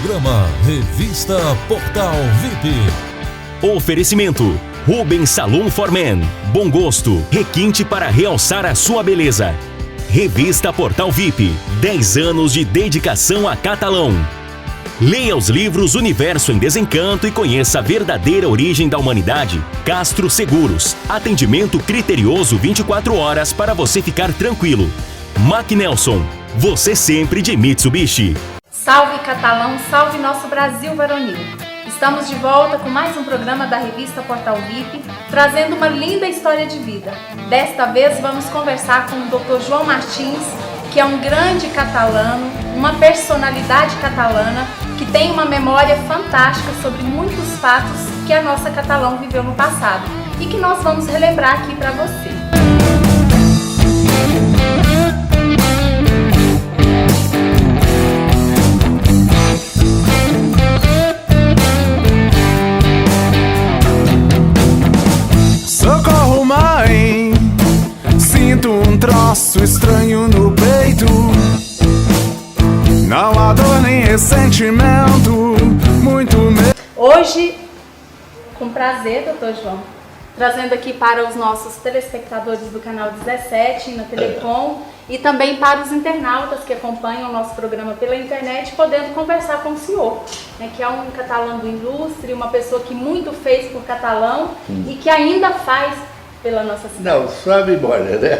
Programa Revista Portal VIP. Oferecimento: Rubens Salon for Men. Bom gosto, requinte para realçar a sua beleza. Revista Portal VIP. 10 anos de dedicação a Catalão. Leia os livros Universo em Desencanto e conheça a verdadeira origem da humanidade. Castro Seguros. Atendimento criterioso 24 horas para você ficar tranquilo. Mac Nelson. Você sempre de Mitsubishi. Salve Catalão, salve nosso Brasil varonil. Estamos de volta com mais um programa da revista Portal VIP, trazendo uma linda história de vida. Desta vez vamos conversar com o Dr. João Martins, que é um grande catalano, uma personalidade catalana, que tem uma memória fantástica sobre muitos fatos que a nossa Catalão viveu no passado e que nós vamos relembrar aqui para você. Socorro, mãe, sinto um troço estranho no peito. Não há dor nem ressentimento, muito medo. Hoje, com prazer, doutor João, trazendo aqui para os nossos telespectadores do canal 17 na Telecom e também para os internautas que acompanham o nosso programa pela internet, podendo conversar com o senhor, né, que é um catalão ilustre, uma pessoa que muito fez por Catalão e que ainda faz pela nossa cidade. Não, só a memória, né?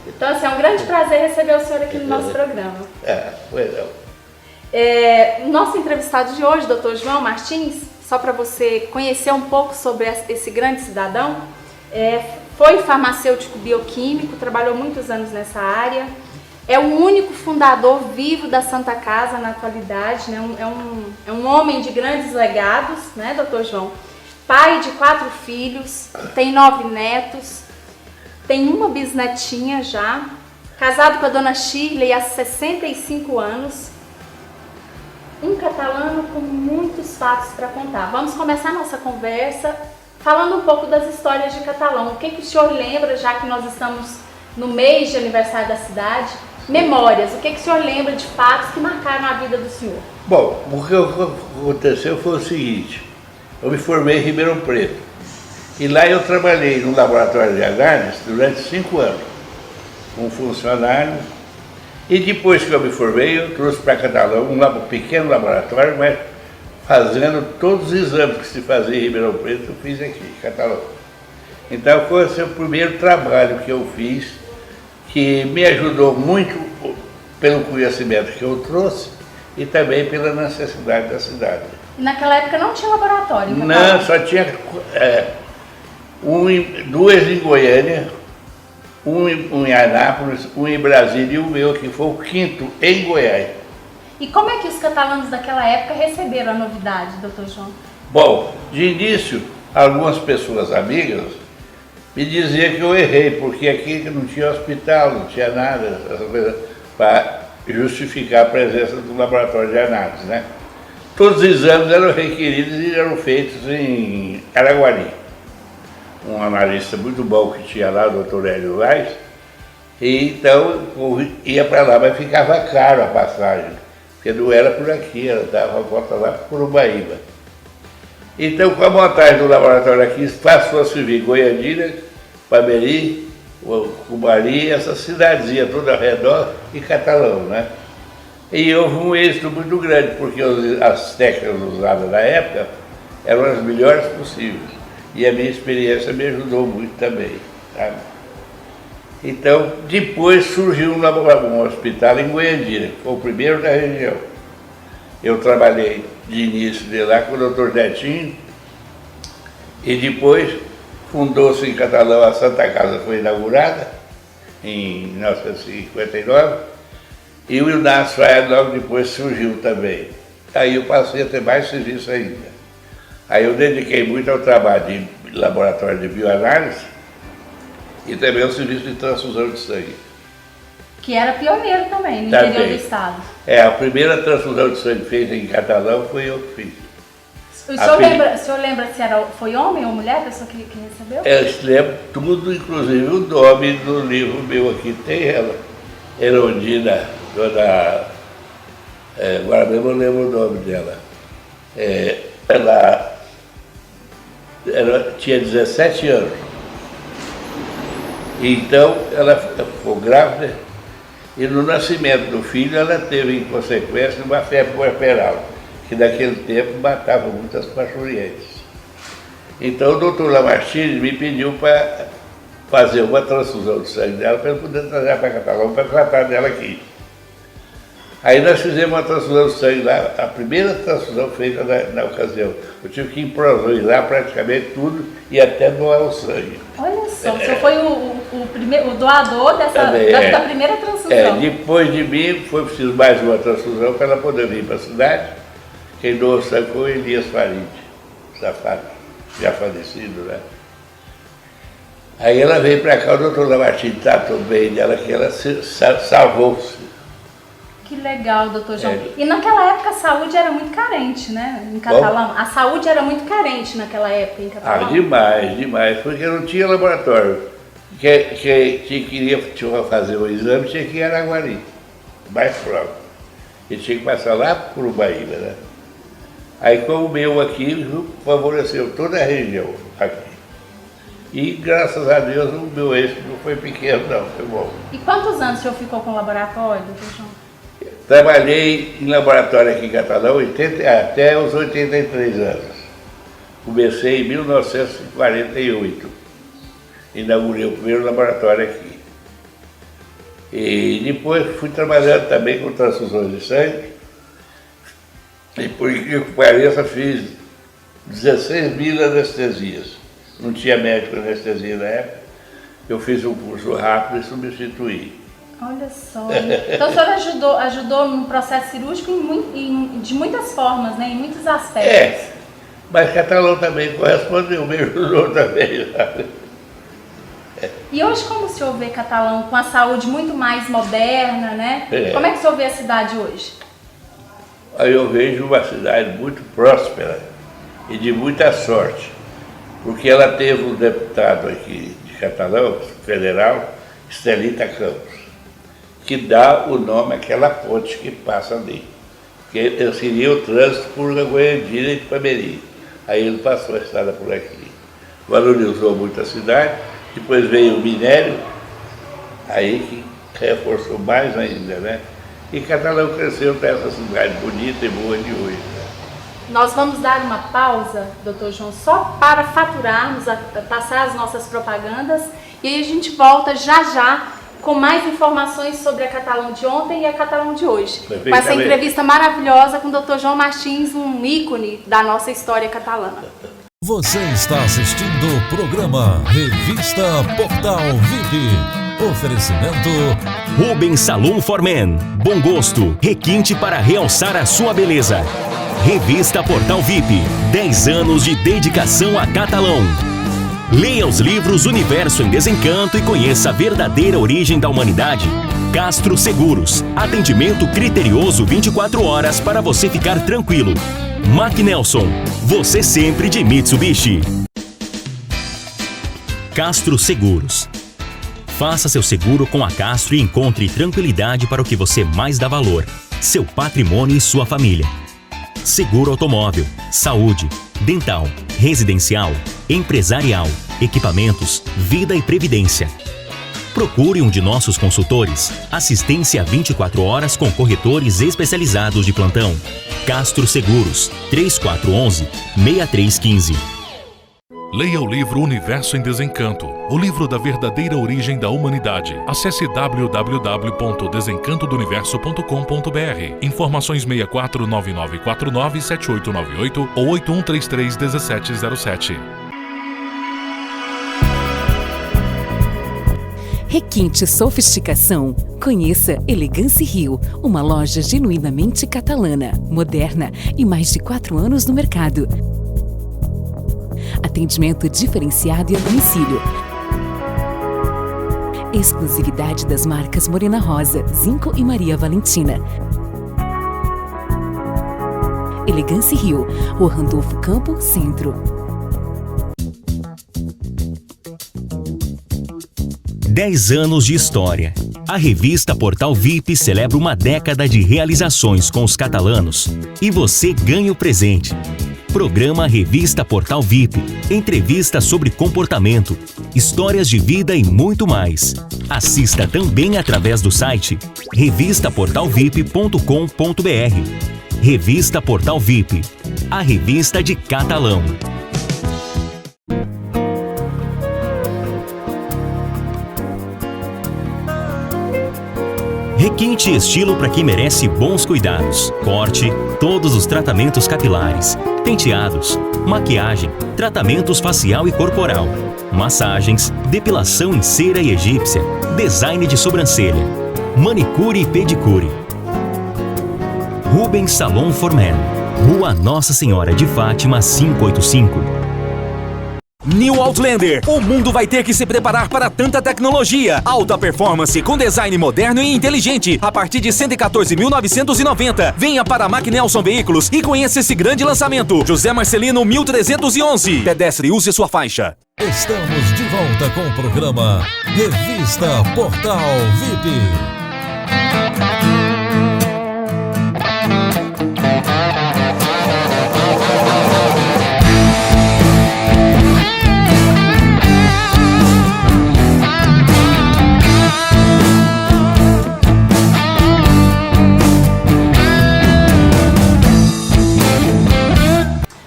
Então, assim, é um grande prazer receber o senhor aqui no nosso programa. Pois não. Nosso entrevistado de hoje, doutor João Martins, só para você conhecer um pouco sobre esse grande cidadão, foi farmacêutico bioquímico, trabalhou muitos anos nessa área, é o único fundador vivo da Santa Casa na atualidade, né? É um homem de grandes legados, né, doutor João? Pai de 4 filhos, tem 9 netos, tem uma bisnetinha já, casado com a dona Shirley há 65 anos, um catalano com muitos fatos para contar. Vamos começar a nossa conversa falando um pouco das histórias de Catalão. O que o senhor lembra, já que nós estamos no mês de aniversário da cidade? Memórias, o que o senhor lembra de fatos que marcaram a vida do senhor? Bom, o que aconteceu foi o seguinte: eu me formei em Ribeirão Preto e lá eu trabalhei no laboratório de análise durante 5 anos, como funcionário. E depois que eu me formei, eu trouxe para Catalão um pequeno laboratório, mas fazendo todos os exames que se fazia em Ribeirão Preto, eu fiz aqui em Catalão. Então foi esse o primeiro trabalho que eu fiz, que me ajudou muito pelo conhecimento que eu trouxe e também pela necessidade da cidade. E naquela época não tinha laboratório em Catalão? Não, só tinha 2 em Goiânia, um em Anápolis, um em Brasília e o meu, que foi o 5º em Goiás. E como é que os catalanos daquela época receberam a novidade, doutor João? Bom, de início, algumas pessoas amigas me diziam que eu errei, porque aqui não tinha hospital, não tinha nada, para justificar a presença do laboratório de análise, né? Todos os exames eram requeridos e eram feitos em Araguari. Um analista muito bom que tinha lá, o Dr. Hélio Vaz, e então eu ia para lá, mas ficava caro a passagem, porque não era por aqui, ela dava a volta lá para Urubaíba. Então, com a montagem do laboratório aqui, passou a servir Goiânia, Pameri, Cubari, essa cidadezinha toda ao redor e Catalão, né? E houve um êxito muito grande, porque as técnicas usadas na época eram as melhores possíveis. E a minha experiência me ajudou muito também, sabe? Então, depois surgiu um hospital em Goiandira, que foi o primeiro da região. Eu trabalhei de início de lá com o Dr. Netinho, e depois fundou-se em Catalão a Santa Casa, foi inaugurada em 1959, e o Inácio Faia logo depois surgiu também. Aí eu passei a ter mais serviço ainda. Aí eu dediquei muito ao trabalho de laboratório de bioanálise e também ao serviço de transfusão de sangue. Que era pioneiro também no interior do estado. A primeira transfusão de sangue feita em Catalão foi eu que fiz. O senhor lembra se foi homem ou mulher a pessoa que recebeu? Eu lembro tudo, inclusive o nome do livro meu aqui tem ela. Herondina, dona Agora mesmo eu lembro o nome dela. Ela tinha 17 anos. Então ela ficou grávida e no nascimento do filho ela teve, em consequência, uma febre puerperal, que naquele tempo matava muitas parturientes. Então o doutor Lamartine me pediu para fazer uma transfusão de sangue dela para eu poder trazer para Catalão para tratar dela aqui. Aí nós fizemos uma transfusão de sangue lá, a primeira transfusão feita na ocasião. Eu tive que improvisar praticamente tudo e até doar o sangue. Olha só, o senhor foi o doador da primeira transfusão. Depois de mim foi preciso mais uma transfusão para ela poder vir para a cidade. Quem doou o sangue foi o Elias Farid, safado, já falecido, né? Aí ela veio para cá, o doutor Lamartine tratou bem dela, que ela salvou-se. Que legal, doutor João. E naquela época a saúde era muito carente, né? Em Catalão. A saúde era muito carente naquela época em Catalão. Demais, porque não tinha laboratório. Quem queria fazer o exame tinha que ir em Araguari, mais próximo. E tinha que passar lá por Ubaíba, né? Aí como o meu aqui favoreceu toda a região aqui. E graças a Deus o meu êxito não foi pequeno não, foi bom. E quantos anos o senhor ficou com o laboratório, doutor João? Trabalhei em laboratório aqui em Catalão até os 83 anos. Comecei em 1948. Inaugurei o primeiro laboratório aqui. E depois fui trabalhando também com transfusões de sangue. E por incrível que pareça, fiz 16 mil anestesias. Não tinha médico anestesia na época. Eu fiz um curso rápido e substituí. Olha só. Então o senhor ajudou no processo cirúrgico de muitas formas, né? Em muitos aspectos. Mas Catalão também correspondeu, me ajudou também. E hoje como o senhor vê Catalão com a saúde muito mais moderna, né? Como é que o senhor vê a cidade hoje? Aí eu vejo uma cidade muito próspera e de muita sorte, porque ela teve um deputado aqui de Catalão, federal, Estelita Campos, que dá o nome àquela ponte que passa ali, que seria o trânsito por Goiandira e Ipameri. Aí ele passou a estrada por aqui. Valorizou muito a cidade, depois veio o minério, aí que reforçou mais ainda, né? E Catalão cresceu para essa cidade bonita e boa de hoje. Né? Nós vamos dar uma pausa, doutor João, só para faturarmos, passar as nossas propagandas, e aí a gente volta já com mais informações sobre a Catalão de ontem e a Catalão de hoje. Com essa entrevista maravilhosa com o Dr. João Martins, um ícone da nossa história catalana. Você está assistindo o programa Revista Portal VIP. Oferecimento Rubens Salon for Men. Bom gosto, requinte para realçar a sua beleza. Revista Portal VIP. 10 anos de dedicação a Catalão. Leia os livros Universo em Desencanto e conheça a verdadeira origem da humanidade. Castro Seguros. Atendimento criterioso 24 horas para você ficar tranquilo. Mac Nelson. Você sempre de Mitsubishi. Castro Seguros. Faça seu seguro com a Castro e encontre tranquilidade para o que você mais dá valor. Seu patrimônio e sua família. Seguro automóvel, saúde, dental, residencial, empresarial, equipamentos, vida e previdência. Procure um de nossos consultores. Assistência 24 horas com corretores especializados de plantão. Castro Seguros, 3411-6315. Leia o livro Universo em Desencanto, o livro da verdadeira origem da humanidade. Acesse www.desencantodoniverso.com.br. Informações 6499497898 ou 81331707. Requinte Sofisticação. Conheça Elegance Rio, uma loja genuinamente catalana, moderna e mais de 4 anos no mercado. Atendimento diferenciado e a domicílio. Exclusividade das marcas Morena Rosa, Zinco e Maria Valentina. Elegance Rio, Rua Randolfo Campo, Centro. 10 anos de história. A revista Portal VIP celebra uma década de realizações com os catalanos e você ganha o presente. Programa Revista Portal VIP, entrevistas sobre comportamento, histórias de vida e muito mais. Assista também através do site revistaportalvip.com.br. Revista Portal VIP, a revista de Catalão. Requinte e estilo para quem merece bons cuidados. Corte, todos os tratamentos capilares, penteados, maquiagem, tratamentos facial e corporal, massagens, depilação em cera e egípcia, design de sobrancelha, manicure e pedicure. Rubens Salon Formen, Rua Nossa Senhora de Fátima 585. New Outlander, o mundo vai ter que se preparar para tanta tecnologia. Alta performance com design moderno e inteligente. A partir de 114.990. Venha para a Mac Nelson Veículos e conheça esse grande lançamento. José Marcelino 1311. Pedestre, use sua faixa. Estamos de volta com o programa Revista Portal VIP.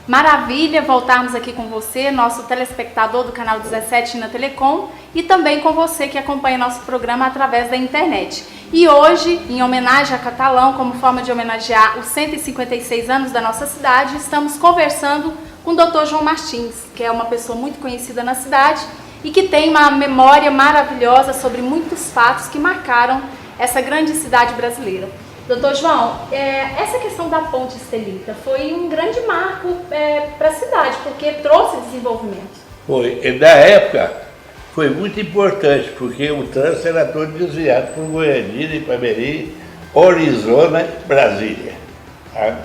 Maravilha voltarmos aqui com você, nosso telespectador do canal 17 na Telecom, e também com você que acompanha nosso programa através da internet. E hoje, em homenagem a Catalão, como forma de homenagear os 156 anos da nossa cidade, estamos conversando com o Dr. João Martins, que é uma pessoa muito conhecida na cidade e que tem uma memória maravilhosa sobre muitos fatos que marcaram essa grande cidade brasileira. Doutor João, essa questão da ponte Estelita foi um grande marco para a cidade, porque trouxe desenvolvimento. Foi, e na época foi muito importante, porque o trânsito era todo desviado por Goiânia, Ipameri, Orizona e Brasília. Tá?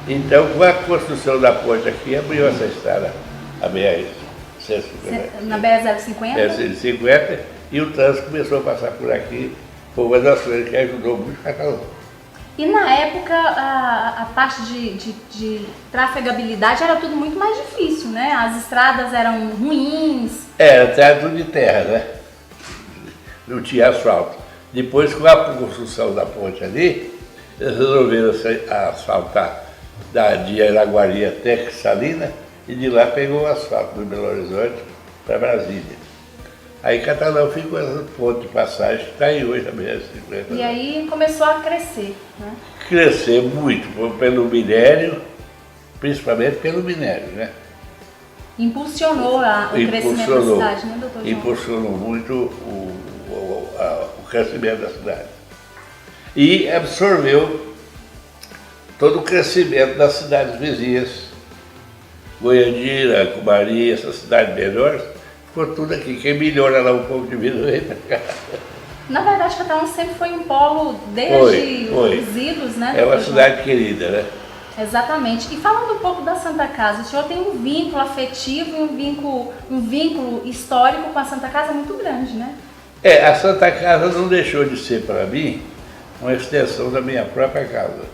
Então, com a construção da ponte aqui, abriu essa estrada, a BR-150. Na BR-050? BR-150, e o trânsito começou a passar por aqui. Foi uma das coisas que ajudou muito o Catalão. E na época a parte de trafegabilidade era tudo muito mais difícil, né? As estradas eram ruins. Era tudo de terra, né? Não tinha asfalto. Depois, com a construção da ponte ali, eles resolveram asfaltar de Araguari até Cristalina, e de lá pegou o asfalto do Belo Horizonte para Brasília. Aí Catalão ficou esse ponto de passagem que está aí hoje na BR-150. E aí começou a crescer, né? Crescer muito pelo minério, principalmente pelo minério, né? Impulsionou o crescimento da cidade, né, doutor João? Impulsionou muito o crescimento da cidade. E absorveu todo o crescimento das cidades vizinhas. Goiandira, Cumari, essas cidades menores, ficou tudo aqui. Quem melhora lá um pouco de vida veio para cá. Na verdade, Catalão sempre foi um polo desde os idos, né? É uma cidade querida, né? Exatamente. E falando um pouco da Santa Casa, o senhor tem um vínculo afetivo e um vínculo histórico com a Santa Casa muito grande, né? A Santa Casa não deixou de ser para mim uma extensão da minha própria casa.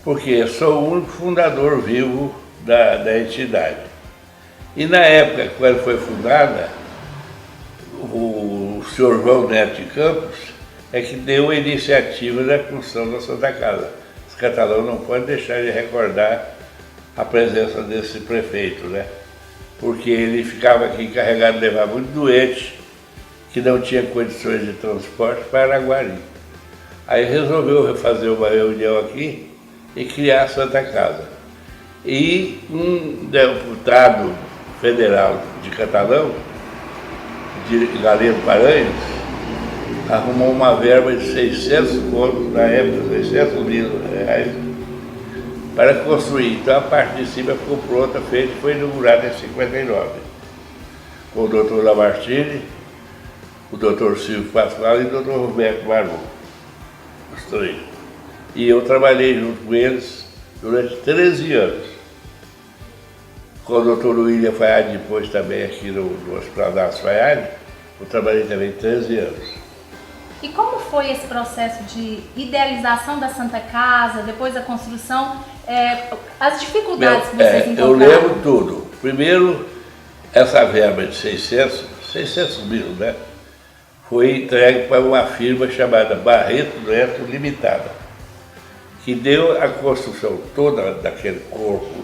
Porque eu sou o único fundador vivo da entidade. E na época, quando foi fundada, o senhor João Neto de Campos é que deu a iniciativa da construção da Santa Casa. Os catalãos não podem deixar de recordar a presença desse prefeito, né? Porque ele ficava aqui encarregado de levar muito doente que não tinha condições de transporte para Araguari. Aí resolveu fazer uma reunião aqui e criar a Santa Casa. E um deputado federal de Catalão, de Galeno Paranhos, arrumou uma verba de 600 contos, na época, 600 mil reais, para construir. Então a parte de cima ficou pronta, feita, foi inaugurada em 59, com o doutor Lamartine, o doutor Silvio Pascoal e o doutor Roberto Maru, os três. E eu trabalhei junto com eles durante 13 anos. Com o doutor William Fayad, depois também aqui no Hospital da Fayad, eu trabalhei também 13 anos. E como foi esse processo de idealização da Santa Casa, depois da construção, as dificuldades que vocês encontraram? Eu lembro tudo. Primeiro, essa verba de 600 mil, né? Foi entregue para uma firma chamada Barreto Neto Limitada, que deu a construção toda daquele corpo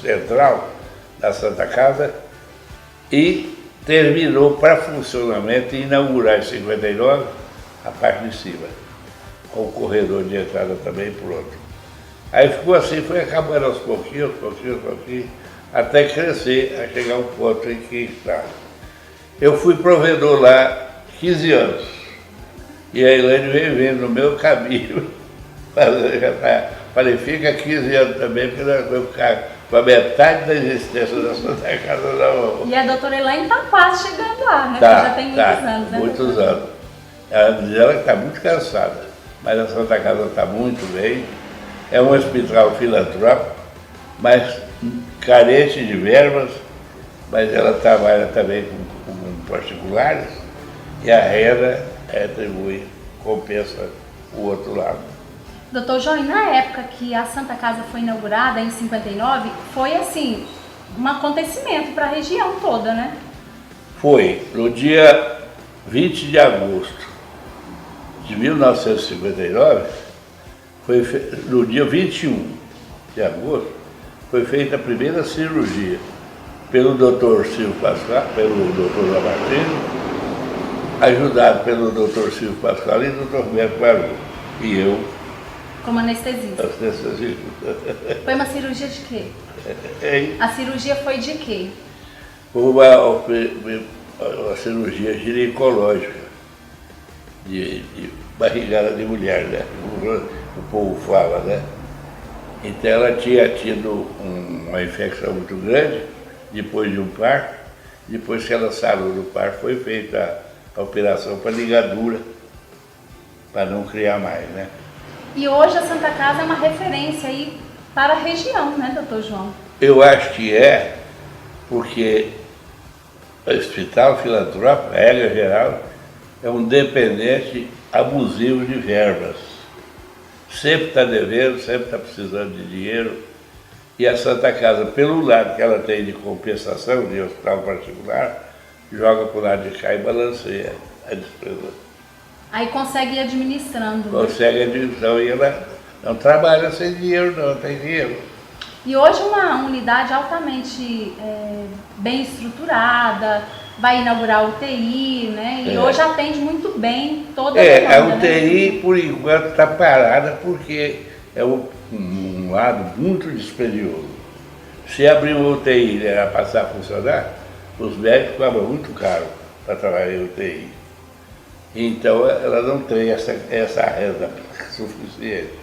central da Santa Casa e terminou para funcionamento e inaugurar em 59 a parte de cima, com o corredor de entrada também pronto. Aí ficou assim, foi acabando aos pouquinhos, até crescer, a chegar um ponto em que está. Eu fui provedor lá 15 anos, e a Elaine veio vendo no meu caminho, falei, fica 15 anos também, porque nós vamos ficar com a metade da existência da Santa Casa na mão. E a doutora Elaine está quase chegando lá, né? Já tem muitos anos, né? Muitos anos. Ela diz ela que está muito cansada, mas a Santa Casa está muito bem. É um hospital filantrópico, mas carente de verbas, mas ela trabalha também com particulares e a renda retribui, compensa o outro lado. Doutor João, na época que a Santa Casa foi inaugurada, em 59, foi assim, um acontecimento para a região toda, né? Foi, no dia 20 de agosto de 1959, no dia 21 de agosto, foi feita a primeira cirurgia pelo Dr. Silvio Pascoal, pelo Dr. Lamartine, ajudado pelo Dr. Silvio Pascoal e Dr. Roberto Barulho, e eu. Como anestesista. Foi uma cirurgia de quê? A cirurgia foi de quê? Foi uma cirurgia ginecológica, de barrigada de mulher, né? O povo fala, né? Então ela tinha tido uma infecção muito grande, depois de um parto. Depois que ela saiu do parto, foi feita a operação para ligadura, para não criar mais, né? E hoje a Santa Casa é uma referência aí para a região, né, doutor João? Eu acho que é, porque o Hospital Filantrópico, a regra geral, é um dependente abusivo de verbas. Sempre está devendo, sempre está precisando de dinheiro. E a Santa Casa, pelo lado que ela tem de compensação de hospital particular, joga para o lado de cá e balanceia a despesa. Aí consegue ir administrando. Consegue administração e ela não trabalha sem dinheiro, não tem dinheiro. E hoje uma unidade altamente bem estruturada, vai inaugurar a UTI, né? E hoje atende muito bem toda a demanda. A UTI, né? Por enquanto, está parada porque é um lado muito dispendioso. Se abrir uma UTI e ela passar a funcionar, os médicos cobram muito caro para trabalhar em UTI. Então ela não tem essa renda suficiente.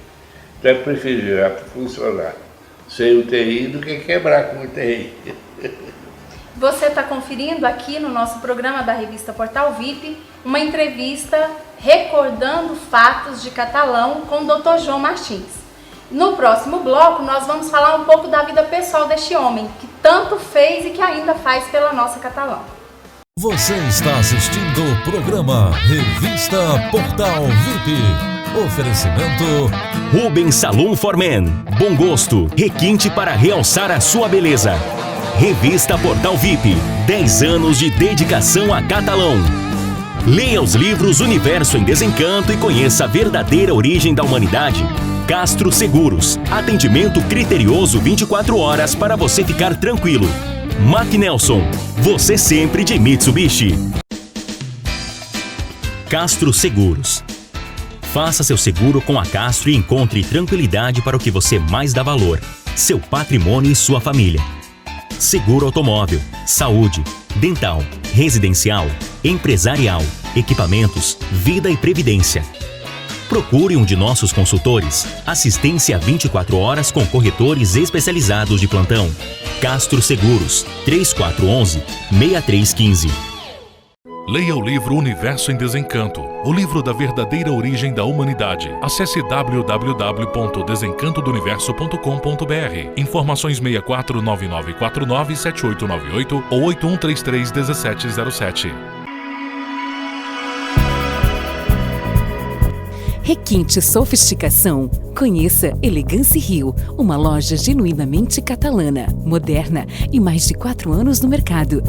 Então é preferível funcionar sem UTI do que quebrar com UTI. Você está conferindo aqui no nosso programa da revista Portal VIP uma entrevista recordando fatos de Catalão com o Dr. João Martins. No próximo bloco nós vamos falar um pouco da vida pessoal deste homem, que tanto fez e que ainda faz pela nossa Catalão. Você está assistindo o programa Revista Portal VIP. Oferecimento Rubens Salon for Men. Bom gosto, requinte para realçar a sua beleza. Revista Portal VIP. 10 anos de dedicação a Catalão. Leia os livros Universo em Desencanto e conheça a verdadeira origem da humanidade. Castro Seguros. Atendimento criterioso 24 horas para você ficar tranquilo. Mac Nelson, você sempre de Mitsubishi. Castro Seguros. Faça seu seguro com a Castro e encontre tranquilidade para o que você mais dá valor, seu patrimônio e sua família. Seguro automóvel, saúde, dental, residencial, empresarial, equipamentos, vida e previdência. Procure um de nossos consultores. Assistência 24 horas com corretores especializados de plantão. Castro Seguros, 3411-6315. Leia o livro Universo em Desencanto, o livro da verdadeira origem da humanidade. Acesse www.desencantodoniverso.com.br. Informações 6499497898 ou 81331707. Requinte Sofisticação. Conheça Elegance Rio, uma loja genuinamente catalana, moderna e mais de 4 anos no mercado.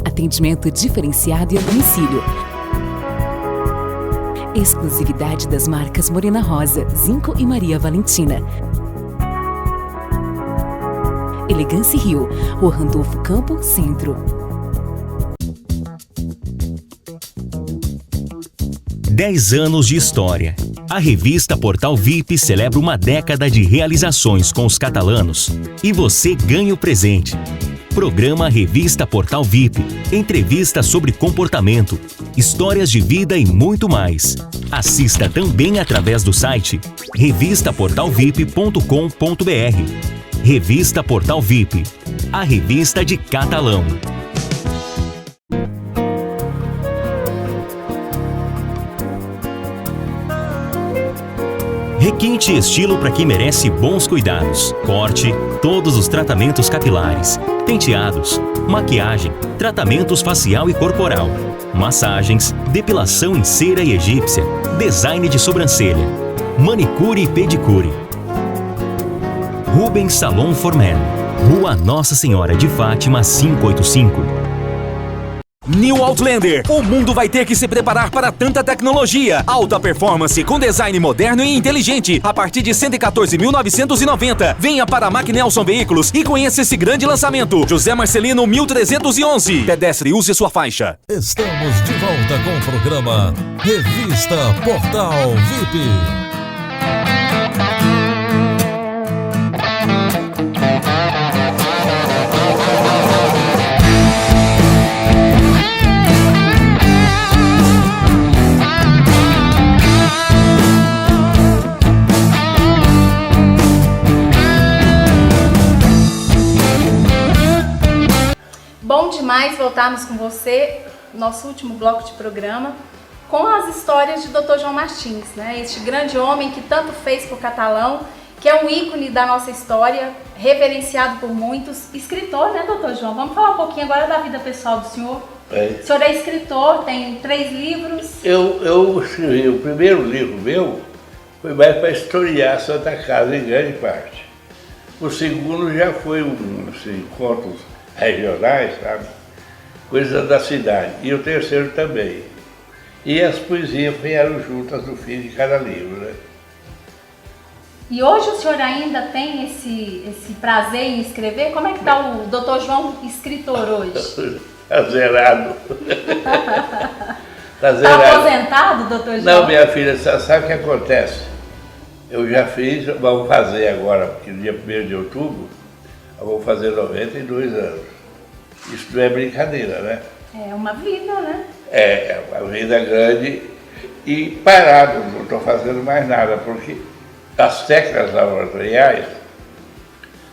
Atendimento diferenciado e a domicílio. Exclusividade das marcas Morena Rosa, Zinco e Maria Valentina. Elegance Rio, Rua Randolfo Campo, Centro. 10 anos de história. A revista Portal VIP celebra uma década de realizações com os catalanos e você ganha o presente. Programa Revista Portal VIP, entrevistas sobre comportamento, histórias de vida e muito mais. Assista também através do site revistaportalvip.com.br. Revista Portal VIP, a revista de Catalão. Requinte estilo para quem merece bons cuidados. Corte, todos os tratamentos capilares, penteados, maquiagem, tratamentos facial e corporal, massagens, depilação em cera e egípcia, design de sobrancelha, manicure e pedicure. Rubens Salon for Men, Rua Nossa Senhora de Fátima 585. New Outlander, o mundo vai ter que se preparar para tanta tecnologia. Alta performance com design moderno e inteligente a partir de 114.990. Venha para a Mac Nelson Veículos e conheça esse grande lançamento. José Marcelino 1311. Pedestre, use sua faixa. Estamos de volta com o programa Revista Portal VIP. Bom demais voltarmos com você, nosso último bloco de programa, com as histórias de Dr. João Martins, né? Este grande homem que tanto fez por Catalão, que é um ícone da nossa história, reverenciado por muitos, escritor, né, Dr. João? Vamos falar um pouquinho agora da vida pessoal do senhor. O senhor é escritor, tem 3 livros. Eu escrevi, o primeiro livro meu foi mais para historiar Santa Casa em grande parte. O segundo já foi contos regionais, sabe? Coisas da cidade. E o terceiro também. E as poesias vieram juntas no fim de cada livro, né? E hoje o senhor ainda tem esse prazer em escrever? Como é que está o Dr. João escritor hoje? Está zerado. Está aposentado, Dr. João? Não, minha filha, sabe o que acontece? Eu já fiz, vamos fazer agora, porque no dia 1º de outubro, eu vou fazer 92 anos. Isso não é brincadeira, né? É uma vida, né? É uma vida grande e parado, não estou fazendo mais nada, porque as técnicas laboratoriais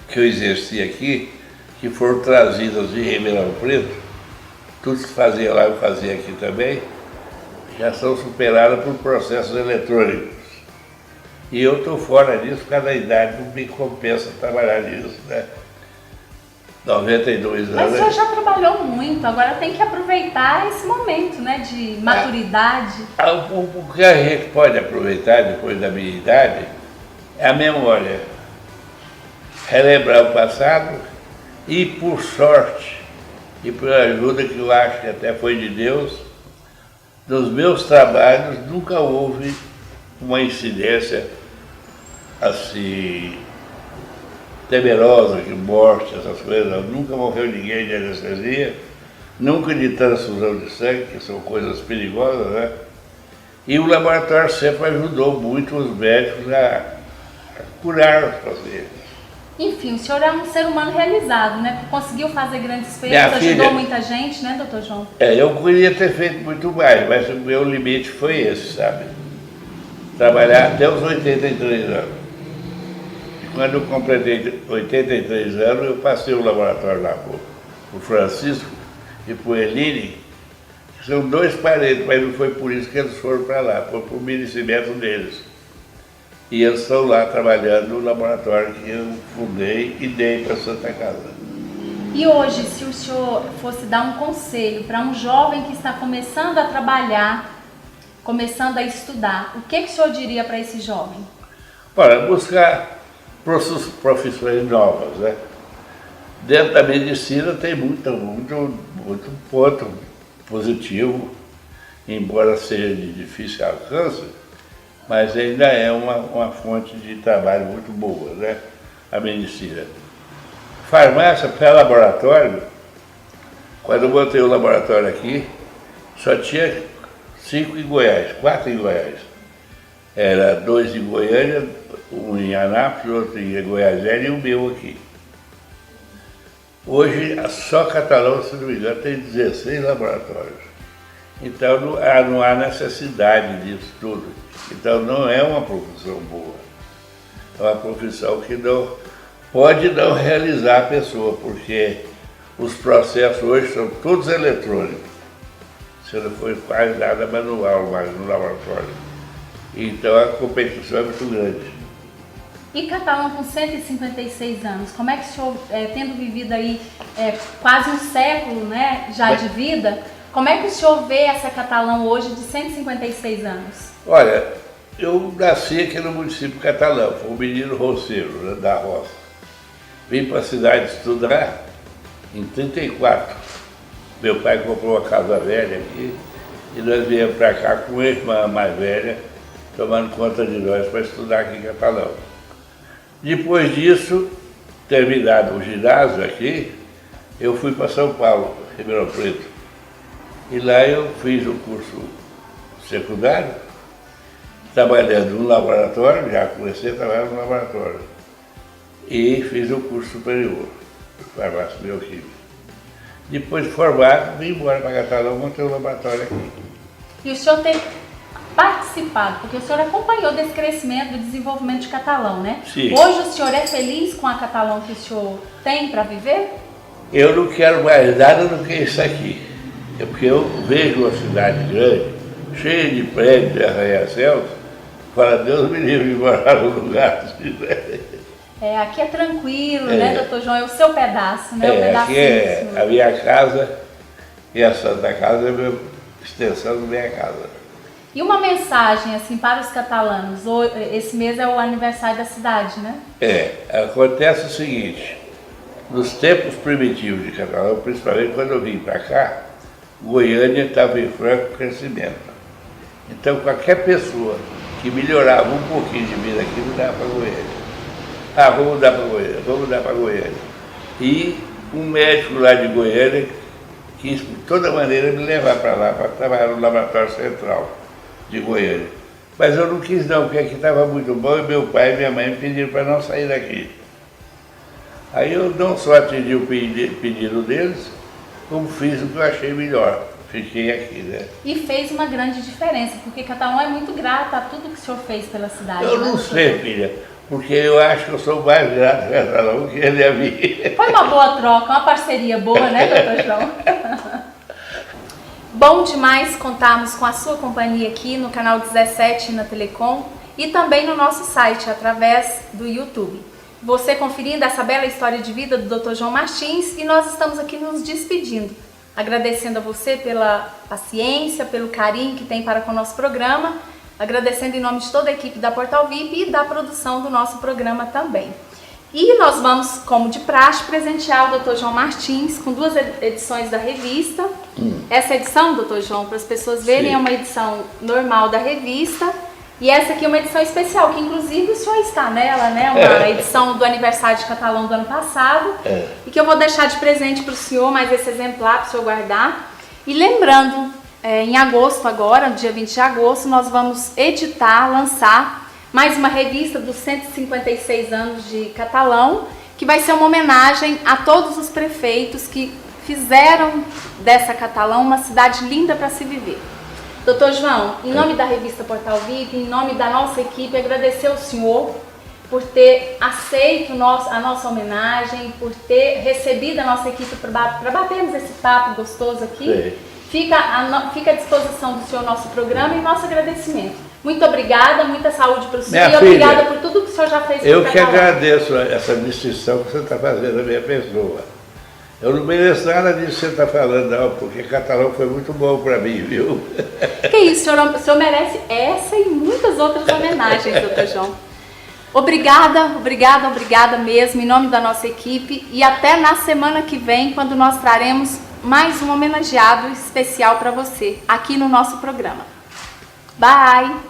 que eu exerci aqui, que foram trazidas de Ribeirão Preto, tudo que fazia lá eu fazia aqui também, já são superadas por processos eletrônicos. E eu estou fora disso, porque a idade não me compensa trabalhar nisso, né? 92 anos. Mas o senhor já trabalhou muito, agora tem que aproveitar esse momento, né, de maturidade. O que a gente pode aproveitar depois da minha idade é a memória. Relembrar o passado e, por sorte, e por ajuda que eu acho que até foi de Deus, nos meus trabalhos nunca houve uma incidência assim temerosa, que morte, essas coisas. Nunca morreu ninguém de anestesia, nunca de transfusão de sangue, que são coisas perigosas, né? E o laboratório sempre ajudou muito os médicos a curar os pacientes. Enfim, o senhor é um ser humano realizado, né? Conseguiu fazer grandes feitos, ajudou muita gente, né, doutor João? Eu queria ter feito muito mais, mas o meu limite foi esse, sabe? Trabalhar até os 83 anos. E quando eu completei 83 anos, eu passei o laboratório lá para o Francisco e para o Eline, que são 2 parentes, mas não foi por isso que eles foram para lá, foi por merecimento deles. E eles estão lá trabalhando no laboratório que eu fundei e dei para a Santa Casa. E hoje, se o senhor fosse dar um conselho para um jovem que está começando a trabalhar começando a estudar, o que o senhor diria para esse jovem? Olha, buscar profissões novas, né? Dentro da medicina tem muito ponto positivo, embora seja de difícil alcance, mas ainda é uma fonte de trabalho muito boa, né? A medicina. Farmácia pré-laboratório, quando eu botei o laboratório aqui, só tinha 5 em Goiás, 4 em Goiás. Era 2 em Goiânia, um em Anápolis, outro em Goiás Velho e o meu aqui. Hoje, só Catalão, se não me engano, tem 16 laboratórios. Então não há necessidade disso tudo. Então não é uma profissão boa. É uma profissão que pode não realizar a pessoa, porque os processos hoje são todos eletrônicos. Você não foi quase nada manual mais no laboratório. Então a competição é muito grande. E Catalão com 156 anos, como é que o senhor, tendo vivido aí quase um século, né, já de vida, como é que o senhor vê essa Catalão hoje de 156 anos? Olha, eu nasci aqui no município de Catalão, fui um menino roceiro, né, da roça. Vim para a cidade estudar em 34. Meu pai comprou uma casa velha aqui e nós viemos para cá com a irmã mais velha, tomando conta de nós para estudar aqui em Catalão. Depois disso, terminado o ginásio aqui, eu fui para São Paulo, Ribeirão Preto. E lá eu fiz o curso secundário, trabalhando no laboratório, já comecei a trabalhar no laboratório. E fiz o curso superior, farmácia bioquímica. Depois de formado, vim embora para Catalão, montei um laboratório aqui. E o senhor tem participado, porque o senhor acompanhou desse crescimento, do desenvolvimento de Catalão, né? Sim. Hoje o senhor é feliz com a Catalão que o senhor tem para viver? Eu não quero mais nada do que isso aqui. É porque eu vejo uma cidade grande, cheia de prédios e arranha-céus, para Deus me livre de morar num lugar assim, né? Aqui é tranquilo, né, doutor João? É o seu pedaço, né? O aqui é a minha casa e a Santa Casa é a extensão da minha casa. E uma mensagem, assim, para os catalanos, esse mês é o aniversário da cidade, né? Acontece o seguinte, nos tempos primitivos de Catalão, principalmente quando eu vim para cá, Goiânia estava em franco crescimento. Então qualquer pessoa que melhorava um pouquinho de vida aqui, mudava para Goiânia. Vamos mudar para Goiânia, vamos mudar para Goiânia. E um médico lá de Goiânia quis, de toda maneira, me levar para lá, para trabalhar no laboratório central de Goiânia. Mas eu não quis não, porque aqui estava muito bom e meu pai e minha mãe me pediram para não sair daqui. Aí eu não só atendi o pedido deles, como fiz o que eu achei melhor. Fiquei aqui, né? E fez uma grande diferença, porque Catalão é muito grato a tudo que o senhor fez pela cidade. Eu não sei, filha, porque eu acho que eu sou mais grato a Catalão que ele a mim. Foi uma boa troca, uma parceria boa, né, doutor João? Bom demais contarmos com a sua companhia aqui no canal 17 na Telecom e também no nosso site, através do YouTube. Você conferindo essa bela história de vida do Dr. João Martins e nós estamos aqui nos despedindo, agradecendo a você pela paciência, pelo carinho que tem para com o nosso programa, agradecendo em nome de toda a equipe da Portal VIP e da produção do nosso programa também. E nós vamos, como de praxe, presentear o Dr. João Martins com 2 edições da revista. Essa edição, Dr. João, para as pessoas verem, Sim. é uma edição normal da revista. E essa aqui é uma edição especial, que inclusive o senhor está nela, né? Uma edição do aniversário de Catalão do ano passado. E que eu vou deixar de presente para o senhor, mais esse exemplar para o senhor guardar. E lembrando, em agosto agora, no dia 20 de agosto, nós vamos editar, lançar mais uma revista dos 156 anos de Catalão, que vai ser uma homenagem a todos os prefeitos que fizeram dessa Catalão uma cidade linda para se viver. Doutor João, em nome da revista Portal VIP, em nome da nossa equipe, agradecer ao senhor por ter aceito a nossa homenagem, por ter recebido a nossa equipe para batermos esse papo gostoso aqui. Fica à disposição do senhor nosso programa e nosso agradecimento. Muito obrigada, muita saúde para o senhor e obrigada por tudo que o senhor já fez. Eu que agradeço essa distinção que você está fazendo da minha pessoa. Eu não mereço nada disso que você está falando, não, porque catalão foi muito bom para mim, viu? Que isso, o senhor merece essa e muitas outras homenagens, doutor João. Obrigada mesmo, em nome da nossa equipe, e até na semana que vem, quando nós traremos mais um homenageado especial para você, aqui no nosso programa. Bye!